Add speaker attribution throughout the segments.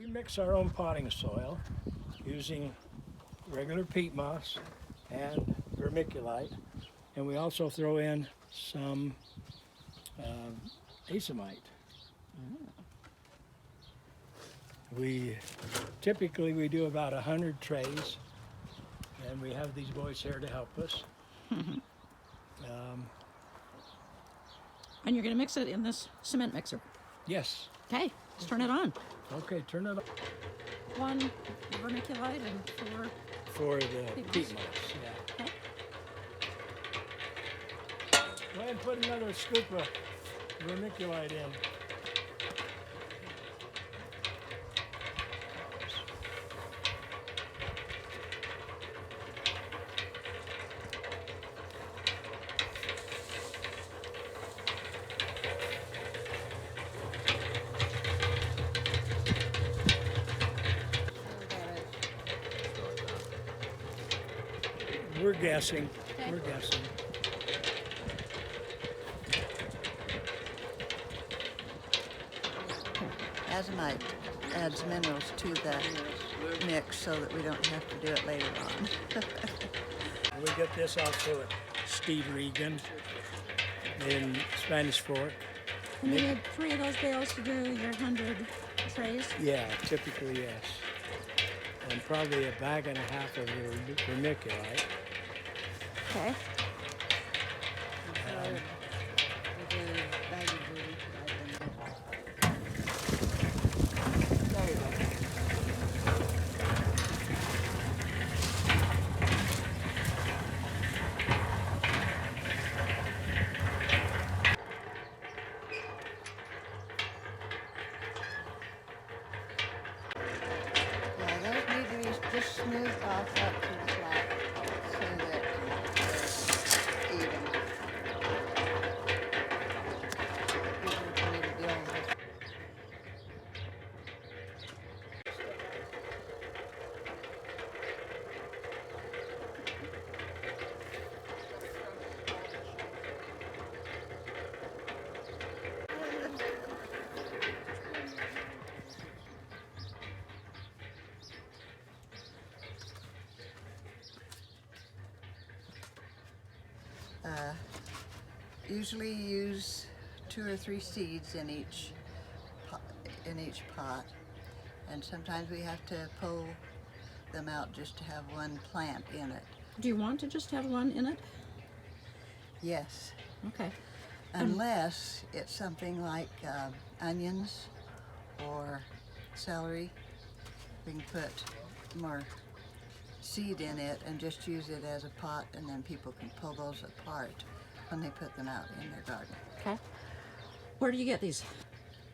Speaker 1: We mix our own potting soil using regular peat moss and vermiculite, and we also throw in some acimite. We typically do about 100 trays, and we have these boys here to help us.
Speaker 2: And you're going to mix it in this cement mixer.
Speaker 1: Yes.
Speaker 2: Okay, let's turn it on.
Speaker 1: Okay, turn it on.
Speaker 2: 1 vermiculite and 4
Speaker 1: For the peat moss, yeah.
Speaker 2: Okay.
Speaker 1: Go ahead and put another scoop of vermiculite in. We're guessing.
Speaker 2: Okay.
Speaker 1: We're guessing.
Speaker 3: Azimite adds minerals to the mix so that we don't have to do it later on.
Speaker 1: We get this also at Steve Regan in Spanish Fork.
Speaker 2: And you need 3 of those bales to do your 100 trays.
Speaker 1: Yeah, typically yes. And probably a bag and a half of vermiculite.
Speaker 2: Okay.
Speaker 3: Yeah, those need to be just smoothed off up to the flat so that they're even. Easier for me to deal with. Usually use 2 or 3 seeds in each pot, and sometimes we have to pull them out just to have one plant in it.
Speaker 2: Do you want to just have 1 in it?
Speaker 3: Yes,
Speaker 2: Okay.
Speaker 3: unless it's something like onions or celery. We can put more seed in it and just use it as a pot, and then people can pull those apart when they put them out in their garden.
Speaker 2: Okay. Where do you get these?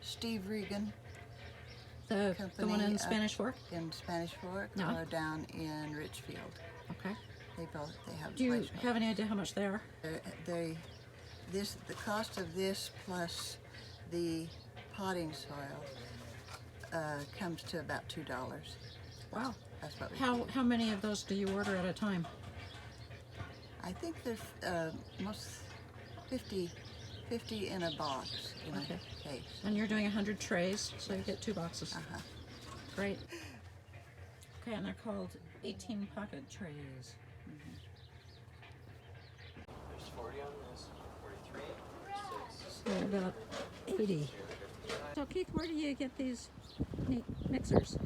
Speaker 3: Steve Regan
Speaker 2: The
Speaker 3: Company
Speaker 2: one in
Speaker 3: up
Speaker 2: Spanish Fork?
Speaker 3: in Spanish Fork
Speaker 2: Yeah.
Speaker 3: or down in Richfield.
Speaker 2: Okay.
Speaker 3: They have.
Speaker 2: Do you
Speaker 3: placement.
Speaker 2: have any idea how much they are?
Speaker 3: The cost of this plus the potting soil comes to about $2.
Speaker 2: Wow.
Speaker 3: That's what we
Speaker 2: How many of those do you order at a time?
Speaker 3: I think there's most 50 in a box in
Speaker 2: Okay.
Speaker 3: a case.
Speaker 2: And you're doing 100 trays, so you get 2 boxes.
Speaker 3: Uh-huh.
Speaker 2: Great. Okay, and they're called 18 pocket trays.
Speaker 4: There's 40 on this, 43, 6.
Speaker 2: So about 80. So Keith, where do you get these neat mixers?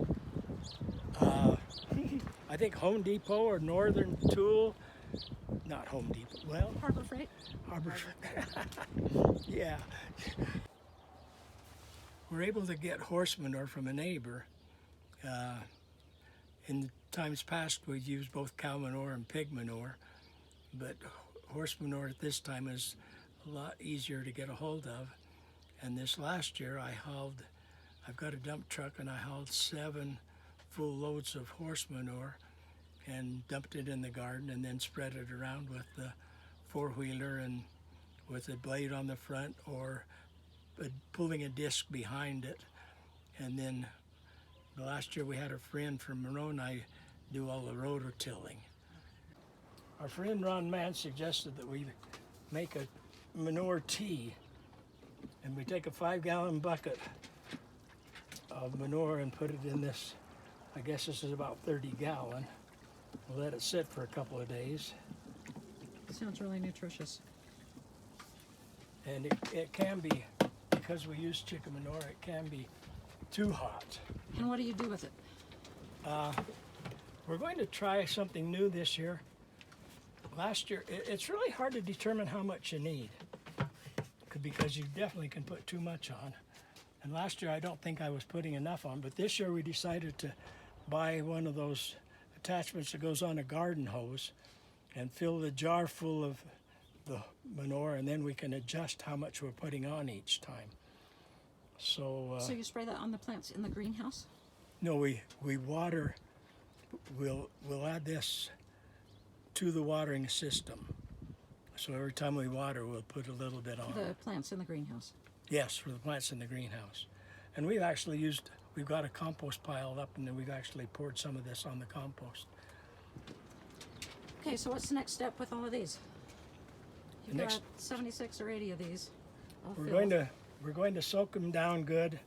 Speaker 1: I think Home Depot or Northern Tool. Not Home Depot. Well,
Speaker 2: Harbor Freight?
Speaker 1: Harbor. Yeah. We're able to get horse manure from a neighbor. In times past, we've used both cow manure and pig manure, but horse manure at this time is a lot easier to get a hold of. And this last year, I've got a dump truck, and I hauled 7 full loads of horse manure and dumped it in the garden, and then spread it around with the 4-wheeler and with a blade on the front, or pulling a disc behind it. And then the last year we had a friend from Moroni do all the rototilling. Our friend Ron Mann suggested that we make a manure tea, and we take a 5-gallon bucket of manure and put it in this. I guess this is about 30 gallon. We'll let it sit for a couple of days.
Speaker 2: Sounds really nutritious.
Speaker 1: And it can be, because we use chicken manure, it can be too hot.
Speaker 2: And what do you do with it?
Speaker 1: We're going to try something new this year. Last year, it's really hard to determine how much you need because you definitely can put too much on. And last year, I don't think I was putting enough on, but this year we decided to buy one of those attachments that goes on a garden hose and fill the jar full of the manure, and then we can adjust how much we're putting on each time. So
Speaker 2: So you spray that on the plants in the greenhouse?
Speaker 1: no, we water. We'll add this to the watering system. So every time we water, we'll put a little bit on.
Speaker 2: The plants in the greenhouse.
Speaker 1: Yes, for the plants in the greenhouse. And we've got a compost piled up, and then we've actually poured some of this on the compost.
Speaker 2: Okay, so what's the next step with all of these? You've
Speaker 1: The
Speaker 2: got
Speaker 1: next-
Speaker 2: 76 or 80 of these. All
Speaker 1: We're
Speaker 2: filled.
Speaker 1: going to soak them down good.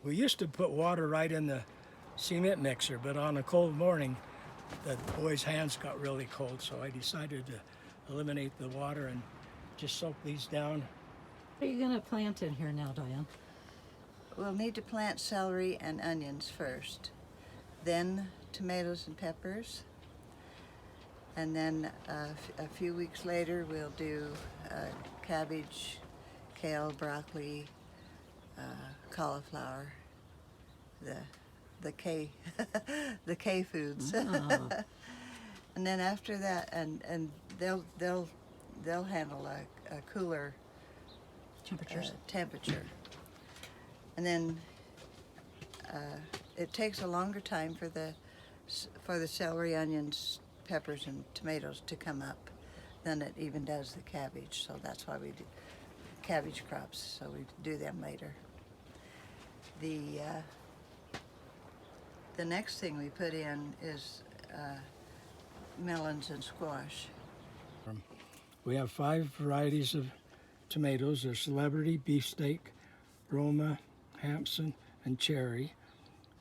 Speaker 1: We used to put water right in the cement mixer, but on a cold morning, the boys' hands got really cold, so I decided to eliminate the water and just soak these down.
Speaker 2: What are you going to plant in here now, Diane?
Speaker 3: We'll need to plant celery and onions first, then tomatoes and peppers, and then a few weeks later we'll do cabbage, kale, broccoli, cauliflower, the K the K foods.
Speaker 2: Oh.
Speaker 3: And then after that, and they'll handle a cooler
Speaker 2: Temperatures.
Speaker 3: temperature. And then it takes a longer time for the celery, onions, peppers, and tomatoes to come up than it even does the cabbage. So that's why we do cabbage crops. So we do them later. The next thing we put in is melons and squash.
Speaker 1: We have 5 varieties of tomatoes. There's Celebrity, Beefsteak, Roma, Hampson, and Cherry.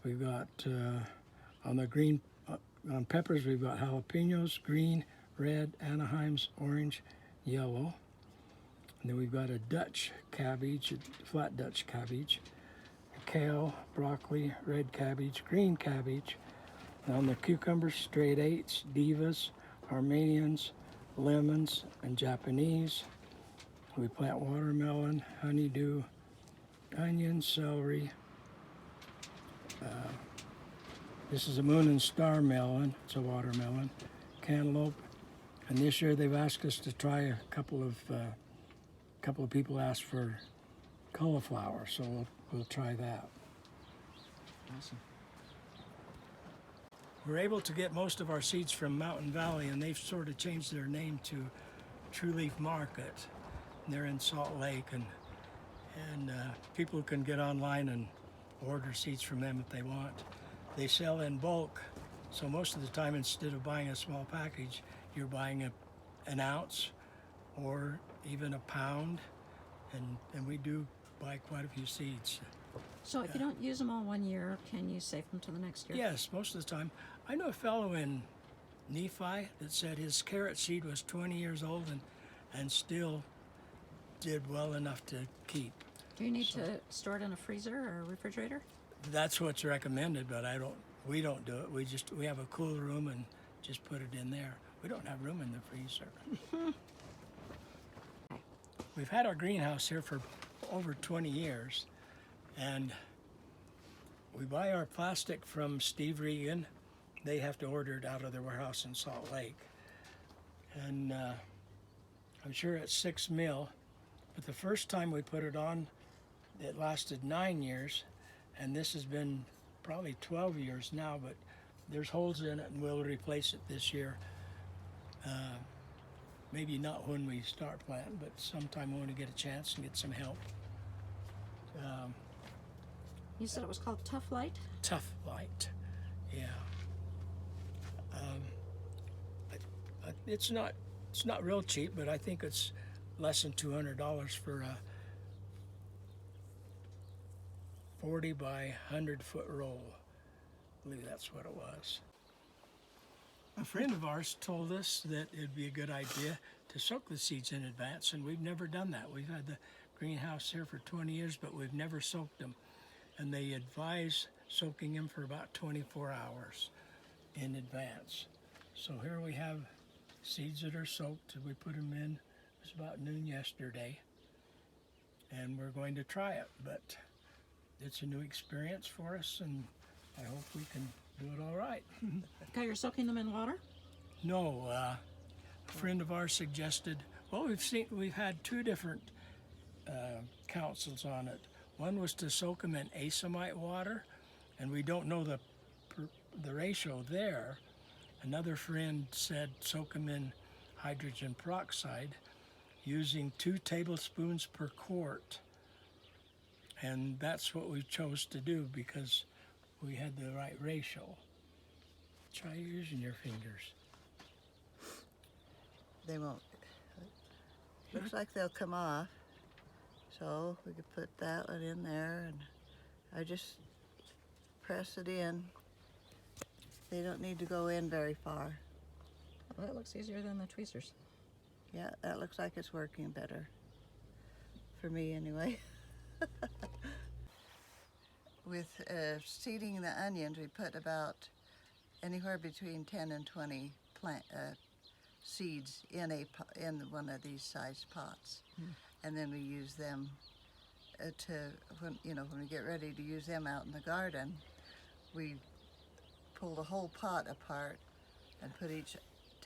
Speaker 1: We've got on peppers we've got jalapenos, green, red, Anaheims, orange, yellow. And then we've got a Dutch cabbage, a flat Dutch cabbage, kale, broccoli, red cabbage, green cabbage. And on the cucumbers, straight 8s, divas, Armenians, lemons, and Japanese. We plant watermelon, honeydew, onions, celery. This is a moon and star melon. It's a watermelon, cantaloupe. And this year they've asked us to try a couple of people asked for cauliflower, so we'll try that.
Speaker 2: Awesome.
Speaker 1: We're able to get most of our seeds from Mountain Valley, and they've sort of changed their name to True Leaf Market. And they're in Salt Lake, and people can get online and order seeds from them if they want. They sell in bulk, so most of the time instead of buying a small package, you're buying an ounce or even a pound, and we do buy quite a few seeds.
Speaker 2: So if you don't use them all one year, can you save them to the next year?
Speaker 1: Yes, most of the time. I know a fellow in Nephi that said his carrot seed was 20 years old and still did well enough to keep.
Speaker 2: Do you need to store it in a freezer or a refrigerator?
Speaker 1: That's what's recommended, but we don't do it. We have a cool room and just put it in there. We don't have room in the freezer. We've had our greenhouse here for over 20 years, and we buy our plastic from Steve Regan. They have to order it out of their warehouse in Salt Lake. And I'm sure it's 6 mil, but the first time we put it on, it lasted 9 years, and this has been probably 12 years now, but there's holes in it and we'll replace it this year. Maybe not when we start planting, but sometime when we get a chance and get some help.
Speaker 2: You said it was called Tough Light?
Speaker 1: Tough Light, yeah. It's not real cheap, but I think it's less than $200 for 40 by 100-foot roll. I believe that's what it was. A friend of ours told us that it'd be a good idea to soak the seeds in advance, and we've never done that. We've had the greenhouse here for 20 years, but we've never soaked them. And they advise soaking them for about 24 hours in advance. So here we have seeds that are soaked. We put them in, it was about noon yesterday, and we're going to try it. But it's a new experience for us, and I hope we can do it all right.
Speaker 2: Okay, you're soaking them in water?
Speaker 1: No, a friend of ours suggested, well, we've had two different counsels on it. One was to soak them in acimite water, and we don't know the ratio there. Another friend said soak them in hydrogen peroxide using 2 tablespoons per quart. And that's what we chose to do because we had the right ratio. Try using your fingers.
Speaker 3: They won't. Looks like they'll come off. So we could put that one in there, and I just press it in. They don't need to go in very far.
Speaker 2: Well, that looks easier than the tweezers.
Speaker 3: Yeah, that looks like it's working better. For me, anyway. With seeding the onions, we put about anywhere between 10 and 20 seeds in one of these sized pots. And then we use them when we get ready to use them out in the garden, we pull the whole pot apart and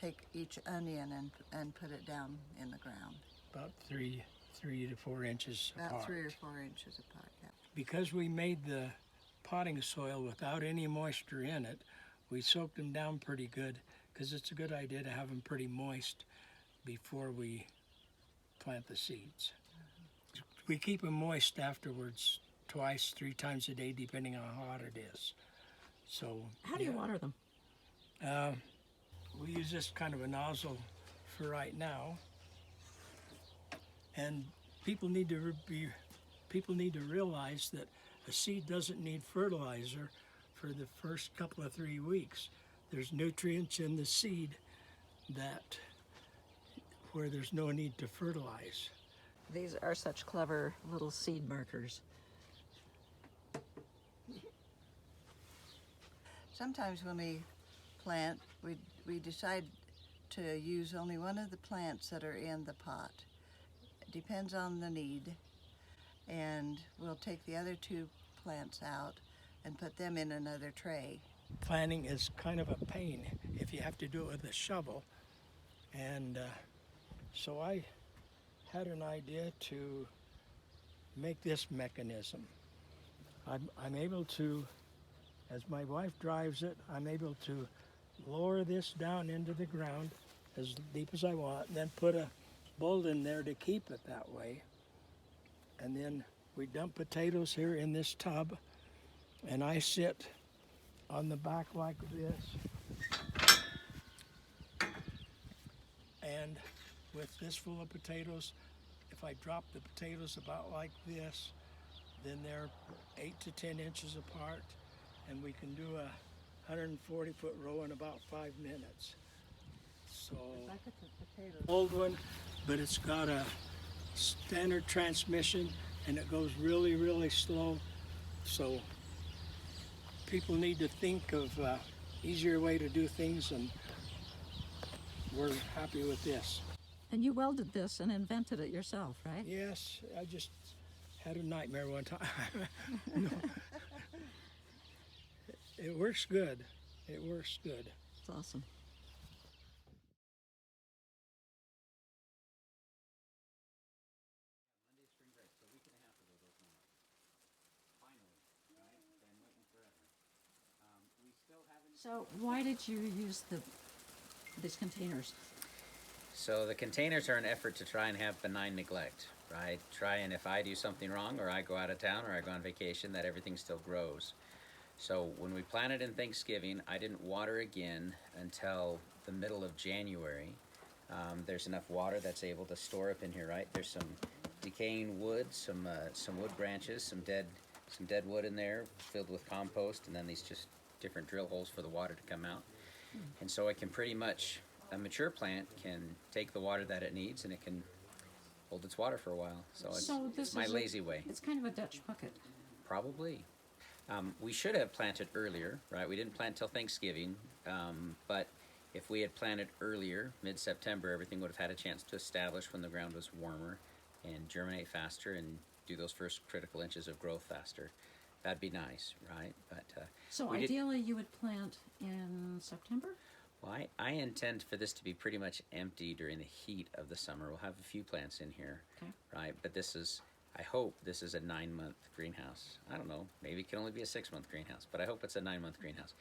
Speaker 3: take each onion and put it down in the ground.
Speaker 1: About 3 to 4 inches apart.
Speaker 3: About 3 or 4 inches apart, yeah.
Speaker 1: Because we made the potting soil without any moisture in it, we soaked them down pretty good because it's a good idea to have them pretty moist before we plant the seeds. We keep them moist afterwards 2, 3 times a day depending on how hot it is. So
Speaker 2: How do you water them?
Speaker 1: We use this kind of a nozzle for right now, and people need to realize that a seed doesn't need fertilizer for the first couple of 3 weeks. There's nutrients in the seed where there's no need to fertilize.
Speaker 2: These are such clever little seed markers.
Speaker 3: Sometimes when we plant, we decide to use only one of the plants that are in the pot. It depends on the need, and we'll take the other 2 plants out and put them in another tray.
Speaker 1: Planting is kind of a pain if you have to do it with a shovel, and so I had an idea to make this mechanism. I'm able to, as my wife drives it, I'm able to lower this down into the ground as deep as I want, and then put a bolt in there to keep it that way. And then we dump potatoes here in this tub, and I sit on the back like this. And with this full of potatoes, if I drop the potatoes about like this, then they're 8 to 10 inches apart, and we can do a 140-foot row in about 5 minutes. So, old one, but it's got a standard transmission, and it goes really, really slow. So people need to think of easier way to do things, and we're happy with this.
Speaker 2: And you welded this and invented it yourself, right?
Speaker 1: Yes, I just had a nightmare one time. No. It works good. It works good.
Speaker 2: It's awesome. So why did you use these containers?
Speaker 5: So the containers are an effort to try and have benign neglect, right? Try and if I do something wrong, or I go out of town, or I go on vacation, that everything still grows. So when we planted in Thanksgiving, I didn't water again until the middle of January. There's enough water that's able to store up in here, right? There's some decaying wood, some wood branches, some dead some dead wood in there filled with compost, and then these just different drill holes for the water to come out. And so it can pretty much, a mature plant can take the water that it needs and it can hold its water for a while. So it's my lazy way.
Speaker 2: It's kind of a Dutch bucket.
Speaker 5: Probably. We should have planted earlier, right? We didn't plant till Thanksgiving, but if we had planted earlier, mid-September, everything would have had a chance to establish when the ground was warmer and germinate faster and do those first critical inches of growth faster. That'd be nice, right? But
Speaker 2: So ideally you would plant in September?
Speaker 5: well, I intend for this to be pretty much empty during the heat of the summer. We'll have a few plants in here,
Speaker 2: Okay.
Speaker 5: right? But this is, I hope this is a 9-month greenhouse. I don't know, maybe it can only be a 6-month greenhouse, but I hope it's a 9-month greenhouse.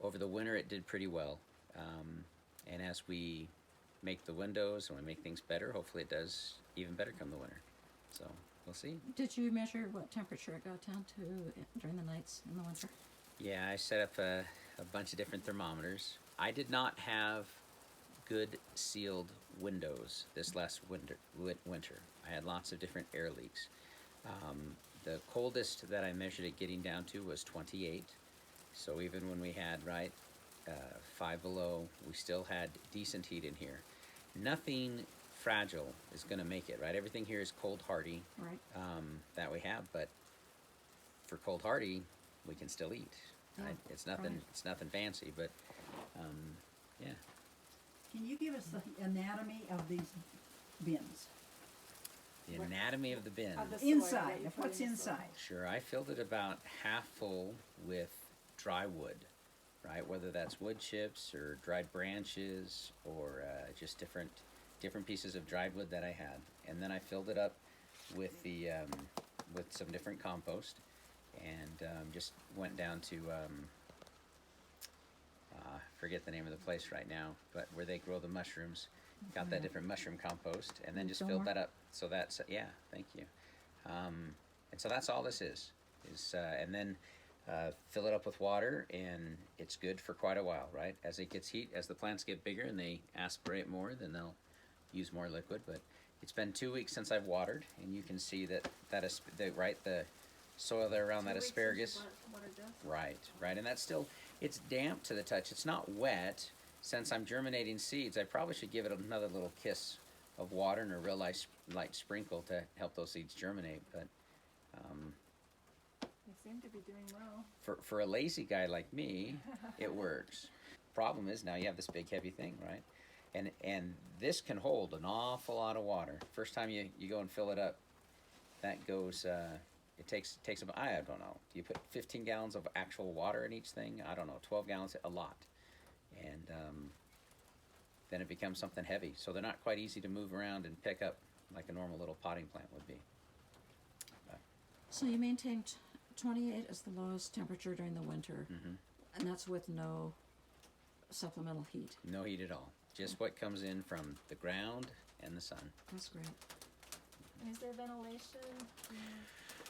Speaker 5: Over the winter it did pretty well. And as we make the windows and we make things better, hopefully it does even better come the winter. So we'll see.
Speaker 2: Did you measure what temperature it got down to during the nights in the winter?
Speaker 5: Yeah, I set up a bunch of different thermometers. I did not have good sealed windows this last winter. I had lots of different air leaks. The coldest that I measured it getting down to was 28. So even when we had, 5 below, we still had decent heat in here. Nothing fragile is going to make it, right? Everything here is cold hardy,
Speaker 2: Right.
Speaker 5: that we have, but for cold hardy, we can still eat.
Speaker 2: Yeah,
Speaker 5: Right? It's nothing.
Speaker 2: right.
Speaker 5: It's nothing fancy, but yeah.
Speaker 6: Can you give us the anatomy of these bins?
Speaker 5: The anatomy of the bin.
Speaker 7: Of the soil
Speaker 6: Inside,
Speaker 7: that you
Speaker 6: of
Speaker 7: put
Speaker 6: what's
Speaker 7: in the soil.
Speaker 6: inside.
Speaker 5: Sure, I filled it about half full with dry wood, right? Whether that's wood chips or dried branches or just different pieces of dried wood that I had, and then I filled it up with the with some different compost, and just went down to forget the name of the place right now, but where they grow the mushrooms. Got that different mushroom compost, and then just filled
Speaker 2: Fillmore?
Speaker 5: that up. So that's thank you. And so that's all this is and then fill it up with water, and it's good for quite a while, right? As it gets heat, as the plants get bigger and they aspirate more, then they'll use more liquid. But it's been 2 weeks since I've watered, and you can see that the soil there around that asparagus. Right, and that's still, it's damp to the touch. It's not wet. Since I'm germinating seeds, I probably should give it another little kiss of water and a real light sprinkle to help those seeds germinate. But
Speaker 7: They seem to be doing well.
Speaker 5: for a lazy guy like me, it works. Problem is now you have this big heavy thing, right? And this can hold an awful lot of water. First time you go and fill it up, that goes. It takes about, I don't know. Do you put 15 gallons of actual water in each thing? I don't know. 12 gallons, a lot. And then it becomes something heavy. So they're not quite easy to move around and pick up like a normal little potting plant would be.
Speaker 2: So you maintained 28 as the lowest temperature during the winter, and that's with no supplemental heat.
Speaker 5: No heat at all. Just what comes in from the ground and the sun.
Speaker 2: That's great.
Speaker 7: And is there ventilation?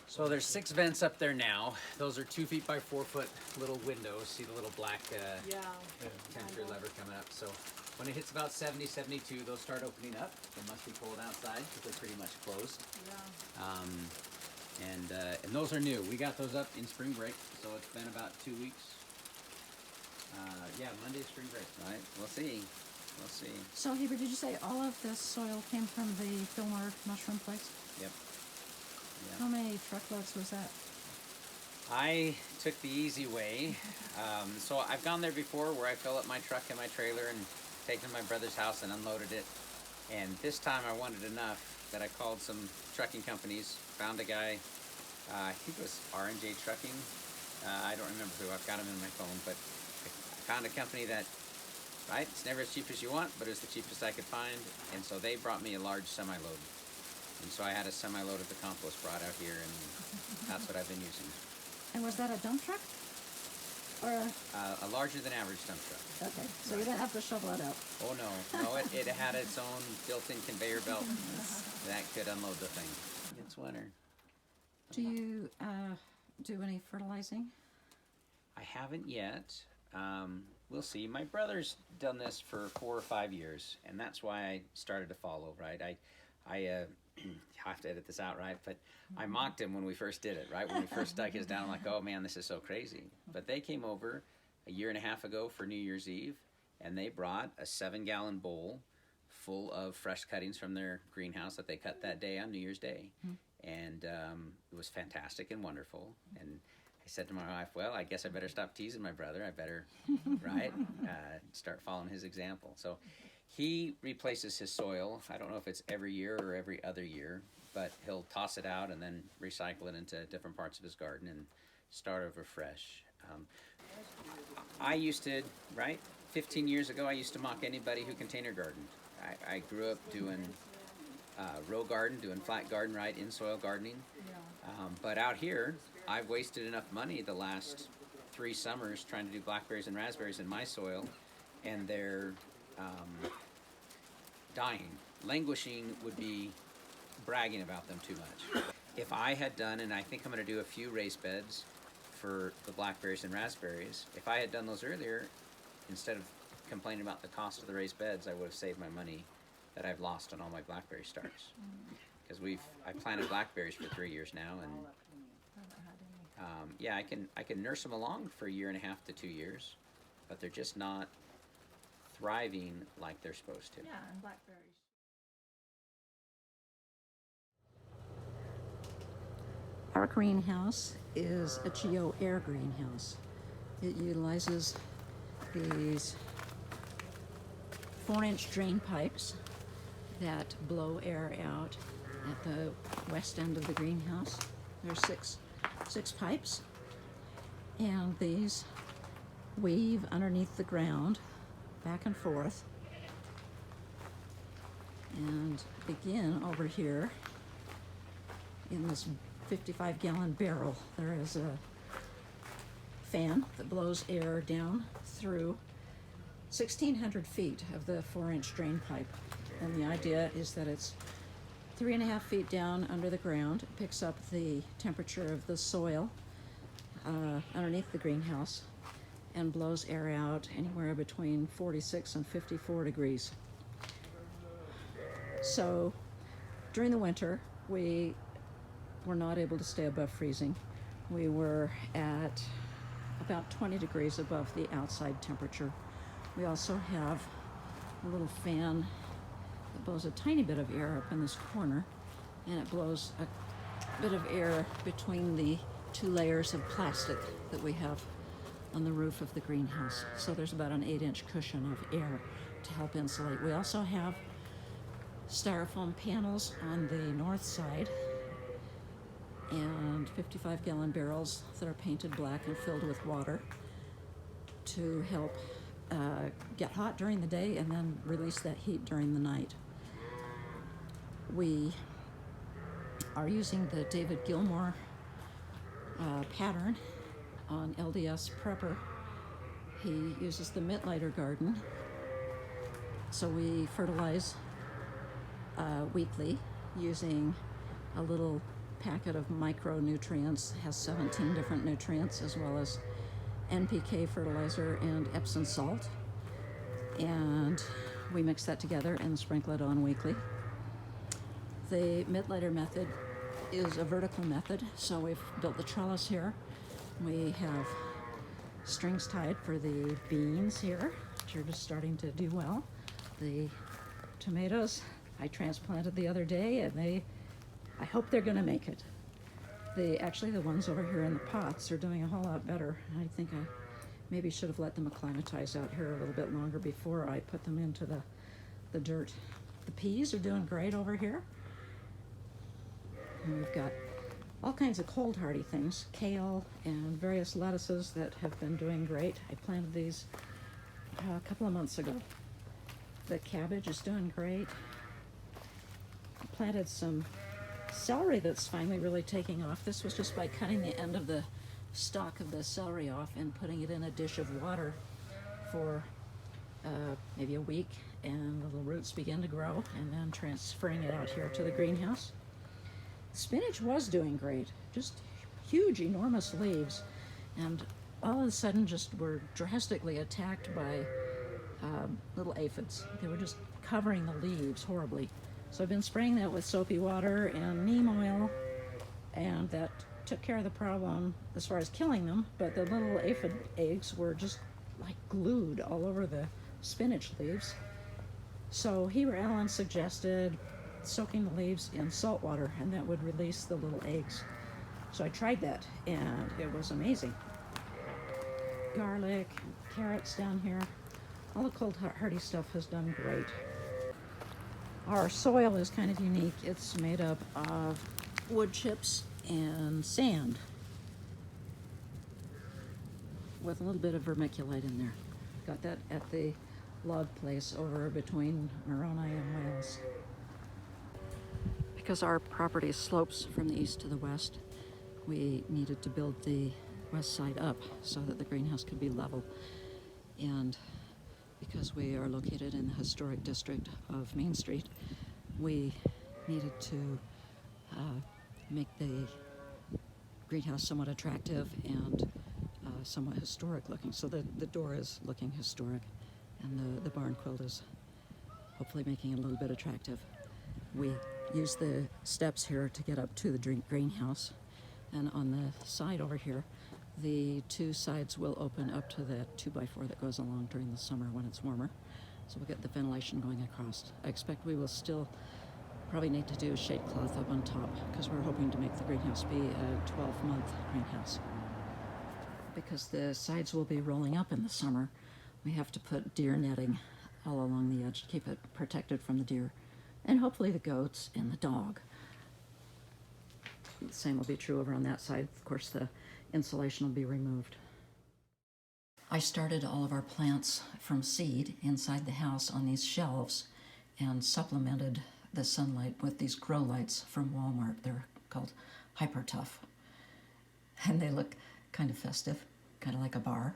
Speaker 5: So there's 6 vents up there now. Those are 2 feet by 4 foot little windows. See the little black
Speaker 7: Yeah.
Speaker 5: temperature lever coming up. So when it hits about 70, 72, those start opening up. It must be cold outside because they're pretty much closed.
Speaker 7: Yeah.
Speaker 5: And those are new. We got those up in spring break, so it's been about 2 weeks. Monday's spring break, right? We'll see.
Speaker 2: So Heber, did you say all of this soil came from the Fillmore mushroom place?
Speaker 5: Yep.
Speaker 2: How many truckloads was that?
Speaker 5: I took the easy way. So I've gone there before where I fill up my truck and my trailer and taken to my brother's house and unloaded it. And this time I wanted enough that I called some trucking companies, found a guy, I think it was R&J Trucking. I don't remember who, I've got him in my phone, but I found a company that, right, it's never as cheap as you want, but it's the cheapest I could find. And so they brought me a large semi-load. And so I had a semi-load of the compost brought out here, and that's what I've been using.
Speaker 2: And was that a dump truck? Or
Speaker 5: A larger than average dump truck.
Speaker 2: okay, so you didn't have to shovel it out.
Speaker 5: Oh no, it had its own built-in conveyor belt that could unload the thing. It's winter.
Speaker 2: Do you do any fertilizing?
Speaker 5: I haven't yet. We'll see. My brother's done this for 4 or 5 years, and that's why I started to follow, right? I have to edit this out, right? But I mocked him when we first did it, right? When we first dug his down, I'm like, oh man, this is so crazy. But they came over a year and a half ago for New Year's Eve, and they brought a 7-gallon bowl full of fresh cuttings from their greenhouse that they cut that day on New Year's Day. And it was fantastic and wonderful. And I said to my wife, well, I guess I better stop teasing my brother. I better, right, start following his example. So he replaces his soil. I don't know if it's every year or every other year, but he'll toss it out and then recycle it into different parts of his garden and start over fresh. I used to, right, 15 years ago, I used to mock anybody who container gardened. I grew up doing row garden, doing flat garden, right, in soil gardening. But out here, I've wasted enough money the last 3 summers trying to do blackberries and raspberries in my soil, and they're dying. Languishing would be bragging about them too much. If I had done, and I think I'm going to do a few raised beds for the blackberries and raspberries, if I had done those earlier, instead of complaining about the cost of the raised beds, I would have saved my money that I've lost on all my blackberry starts. Because I planted blackberries for 3 years now, and yeah, I can nurse them along for 1.5 to 2 years, but they're just not thriving like they're supposed to.
Speaker 7: Yeah, and blackberries.
Speaker 2: Our greenhouse is a Geo Air Greenhouse. It utilizes these 4-inch drain pipes that blow air out at the west end of the greenhouse. There's six pipes, and these weave underneath the ground back and forth and begin over here in this 55-gallon barrel. There is a fan that blows air down through 1,600 feet of the 4-inch drain pipe. And the idea is that it's 3.5 feet down under the ground. It picks up the temperature of the soil underneath the greenhouse and blows air out anywhere between 46 and 54 degrees. So during the winter, we were not able to stay above freezing. We were at about 20 degrees above the outside temperature. We also have a little fan that blows a tiny bit of air up in this corner, and it blows a bit of air between the 2 layers of plastic that we have on the roof of the greenhouse. So there's about an 8-inch cushion of air to help insulate. We also have styrofoam panels on the north side and 55-gallon barrels that are painted black and filled with water to help get hot during the day and then release that heat during the night. We are using the David Gilmour pattern on LDS Prepper. He uses the Mittlighter garden. So we fertilize weekly using a little packet of micronutrients. It has 17 different nutrients, as well as NPK fertilizer and Epsom salt. And we mix that together and sprinkle it on weekly. The Mittlighter method is a vertical method, so we've built the trellis here. We have strings tied for the beans here, which are just starting to do well. The tomatoes I transplanted the other day, and I hope they're going to make it. Actually, the ones over here in the pots are doing a whole lot better. I think I maybe should have let them acclimatize out here a little bit longer before I put them into the dirt. The peas are doing great over here. And we've got all kinds of cold hardy things, kale and various lettuces that have been doing great. I planted these a couple of months ago. The cabbage is doing great. I planted some celery that's finally really taking off. This was just by cutting the end of the stalk of the celery off and putting it in a dish of water for maybe a week, and the little roots begin to grow, and then transferring it out here to the greenhouse. Spinach was doing great, just huge, enormous leaves, and all of a sudden just were drastically attacked by little aphids. They were just covering the leaves horribly. So I've been spraying that with soapy water and neem oil, and that took care of the problem as far as killing them, but the little aphid eggs were just like glued all over the spinach leaves. So Heber Allen suggested soaking the leaves in salt water, and that would release the little eggs. So I tried that, and it was amazing. Garlic, carrots down here. All the cold hardy stuff has done great. Our soil is kind of unique. It's made up of wood chips and sand with a little bit of vermiculite in there. Got that at the log place over between Moroni and Wales. Because our property slopes from the east to the west, we needed to build the west side up so that the greenhouse could be level. And because we are located in the historic district of Main Street, we needed to make the greenhouse somewhat attractive and somewhat historic looking. So the door is looking historic, and the barn quilt is hopefully making it a little bit attractive. We use the steps here to get up to the greenhouse, and on the side over here, the two sides will open up to the 2x4 that goes along during the summer when it's warmer. So we'll get the ventilation going across. I expect we will still probably need to do a shade cloth up on top, because we're hoping to make the greenhouse be a 12-month greenhouse. Because the sides will be rolling up in the summer, we have to put deer netting all along the edge to keep it protected from the deer, and hopefully the goats and the dog. The same will be true over on that side. Of course, the insulation will be removed. I started all of our plants from seed inside the house on these shelves and supplemented the sunlight with these grow lights from Walmart. They're called Hyper Tough. And they look kind of festive, kind of like a bar.